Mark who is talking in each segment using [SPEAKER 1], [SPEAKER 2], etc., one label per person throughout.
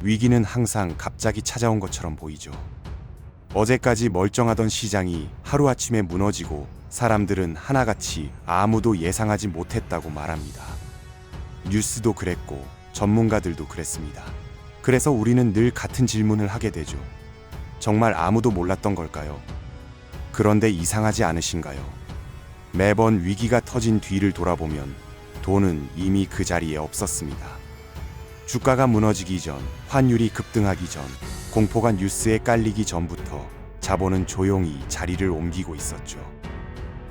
[SPEAKER 1] 위기는 항상 갑자기 찾아온 것처럼 보이죠. 어제까지 멀쩡하던 시장이 하루아침에 무너지고 사람들은 하나같이 아무도 예상하지 못했다고 말합니다. 뉴스도 그랬고 전문가들도 그랬습니다. 그래서 우리는 늘 같은 질문을 하게 되죠. 정말 아무도 몰랐던 걸까요? 그런데 이상하지 않으신가요? 매번 위기가 터진 뒤를 돌아보면 돈은 이미 그 자리에 없었습니다. 주가가 무너지기 전, 환율이 급등하기 전, 공포가 뉴스에 깔리기 전부터 자본은 조용히 자리를 옮기고 있었죠.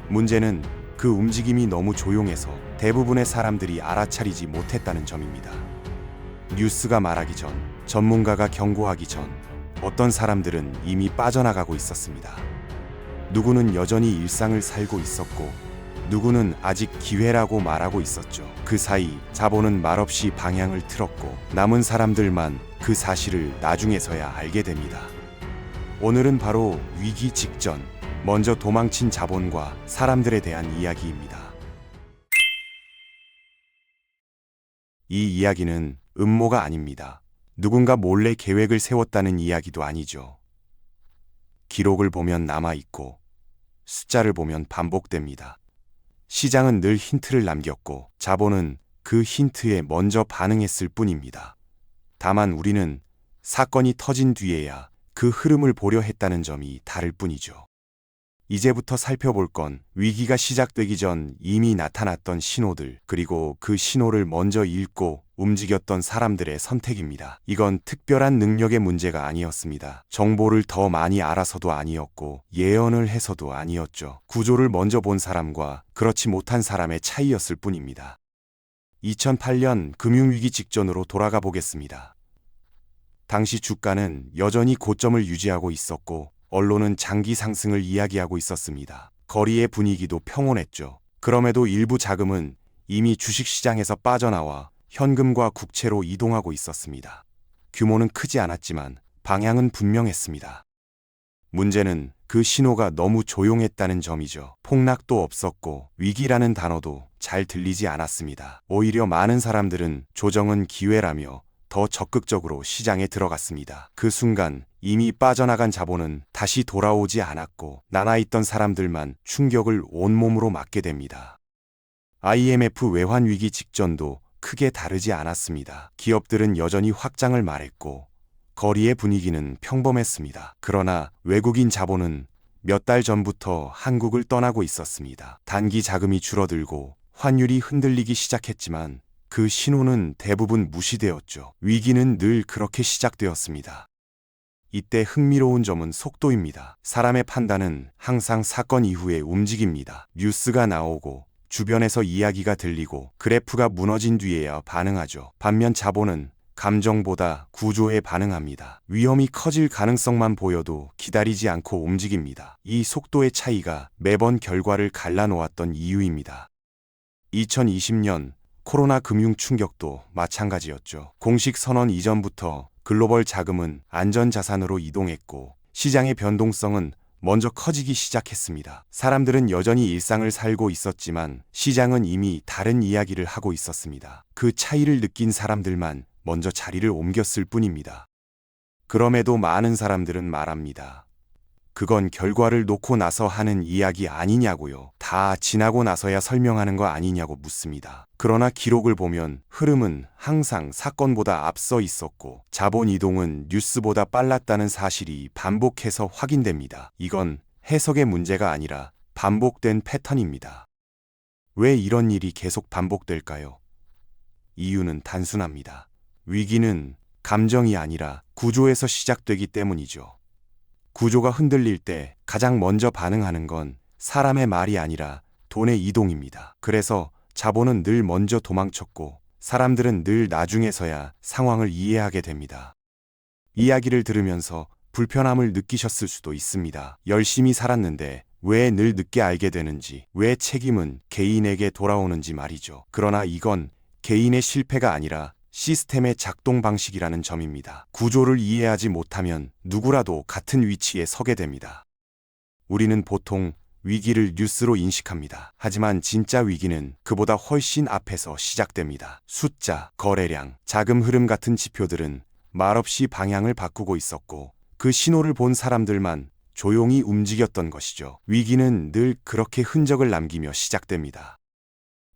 [SPEAKER 1] 문제는 그 움직임이 너무 조용해서 대부분의 사람들이 알아차리지 못했다는 점입니다. 뉴스가 말하기 전, 전문가가 경고하기 전, 어떤 사람들은 이미 빠져나가고 있었습니다. 누구는 여전히 일상을 살고 있었고, 누구는 아직 기회라고 말하고 있었죠. 그 사이 자본은 말없이 방향을 틀었고, 남은 사람들만 그 사실을 나중에서야 알게 됩니다. 오늘은 바로 위기 직전, 먼저 도망친 자본과 사람들에 대한 이야기입니다. 이 이야기는 음모가 아닙니다. 누군가 몰래 계획을 세웠다는 이야기도 아니죠. 기록을 보면 남아있고 숫자를 보면 반복됩니다. 시장은 늘 힌트를 남겼고 자본은 그 힌트에 먼저 반응했을 뿐입니다. 다만 우리는 사건이 터진 뒤에야 그 흐름을 보려 했다는 점이 다를 뿐이죠. 이제부터 살펴볼 건 위기가 시작되기 전 이미 나타났던 신호들, 그리고 그 신호를 먼저 읽고 움직였던 사람들의 선택입니다. 이건 특별한 능력의 문제가 아니었습니다. 정보를 더 많이 알아서도 아니었고 예언을 해서도 아니었죠. 구조를 먼저 본 사람과 그렇지 못한 사람의 차이였을 뿐입니다. 2008년 금융위기 직전으로 돌아가 보겠습니다. 당시 주가는 여전히 고점을 유지하고 있었고 언론은 장기 상승을 이야기하고 있었습니다. 거리의 분위기도 평온했죠. 그럼에도 일부 자금은 이미 주식시장에서 빠져나와 현금과 국채로 이동하고 있었습니다. 규모는 크지 않았지만 방향은 분명했습니다. 문제는 그 신호가 너무 조용했다는 점이죠. 폭락도 없었고 위기라는 단어도 잘 들리지 않았습니다. 오히려 많은 사람들은 조정은 기회라며 더 적극적으로 시장에 들어갔습니다. 그 순간 이미 빠져나간 자본은 다시 돌아오지 않았고 남아있던 사람들만 충격을 온몸으로 맞게 됩니다. IMF 외환위기 직전도 크게 다르지 않았습니다. 기업들은 여전히 확장을 말했고 거리의 분위기는 평범했습니다. 그러나 외국인 자본은 몇 달 전부터 한국을 떠나고 있었습니다. 단기 자금이 줄어들고 환율이 흔들리기 시작했지만 그 신호는 대부분 무시되었죠. 위기는 늘 그렇게 시작되었습니다. 이때 흥미로운 점은 속도입니다. 사람의 판단은 항상 사건 이후에 움직입니다. 뉴스가 나오고 주변에서 이야기가 들리고 그래프가 무너진 뒤에야 반응하죠. 반면 자본은 감정보다 구조에 반응합니다. 위험이 커질 가능성만 보여도 기다리지 않고 움직입니다. 이 속도의 차이가 매번 결과를 갈라놓았던 이유입니다. 2020년 코로나 금융 충격도 마찬가지였죠. 공식 선언 이전부터 글로벌 자금은 안전자산으로 이동했고 시장의 변동성은 먼저 커지기 시작했습니다. 사람들은 여전히 일상을 살고 있었지만 시장은 이미 다른 이야기를 하고 있었습니다. 그 차이를 느낀 사람들만 먼저 자리를 옮겼을 뿐입니다. 그럼에도 많은 사람들은 말합니다. 그건 결과를 놓고 나서 하는 이야기 아니냐고요. 다 지나고 나서야 설명하는 거 아니냐고 묻습니다. 그러나 기록을 보면 흐름은 항상 사건보다 앞서 있었고 자본 이동은 뉴스보다 빨랐다는 사실이 반복해서 확인됩니다. 이건 해석의 문제가 아니라 반복된 패턴입니다. 왜 이런 일이 계속 반복될까요? 이유는 단순합니다. 위기는 감정이 아니라 구조에서 시작되기 때문이죠. 구조가 흔들릴 때 가장 먼저 반응하는 건 사람의 말이 아니라 돈의 이동입니다. 그래서 자본은 늘 먼저 도망쳤고 사람들은 늘 나중에서야 상황을 이해하게 됩니다. 이야기를 들으면서 불편함을 느끼셨을 수도 있습니다. 열심히 살았는데 왜 늘 늦게 알게 되는지, 왜 책임은 개인에게 돌아오는지 말이죠. 그러나 이건 개인의 실패가 아니라 시스템의 작동 방식이라는 점입니다. 구조를 이해하지 못하면 누구라도 같은 위치에 서게 됩니다. 우리는 보통 위기를 뉴스로 인식합니다. 하지만 진짜 위기는 그보다 훨씬 앞에서 시작됩니다. 숫자, 거래량, 자금 흐름 같은 지표들은 말없이 방향을 바꾸고 있었고 그 신호를 본 사람들만 조용히 움직였던 것이죠. 위기는 늘 그렇게 흔적을 남기며 시작됩니다.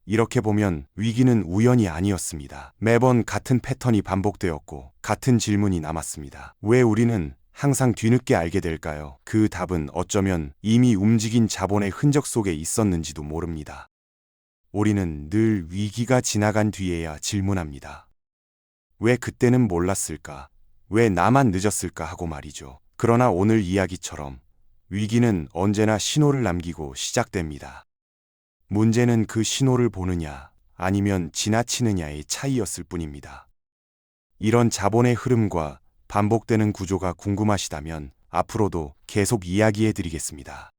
[SPEAKER 1] 이렇게 보면 위기는 우연이 아니었습니다. 매번 같은 패턴이 반복되었고 같은 질문이 남았습니다. 왜 우리는 항상 뒤늦게 알게 될까요? 그 답은 어쩌면 이미 움직인 자본의 흔적 속에 있었는지도 모릅니다. 우리는 늘 위기가 지나간 뒤에야 질문합니다. 왜 그때는 몰랐을까? 왜 나만 늦었을까 하고 말이죠. 그러나 오늘 이야기처럼 위기는 언제나 신호를 남기고 시작됩니다. 문제는 그 신호를 보느냐 아니면 지나치느냐의 차이였을 뿐입니다. 이런 자본의 흐름과 반복되는 구조가 궁금하시다면 앞으로도 계속 이야기해 드리겠습니다.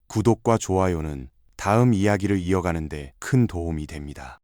[SPEAKER 1] 구독과 좋아요는 다음 이야기를 이어가는 데 큰 도움이 됩니다.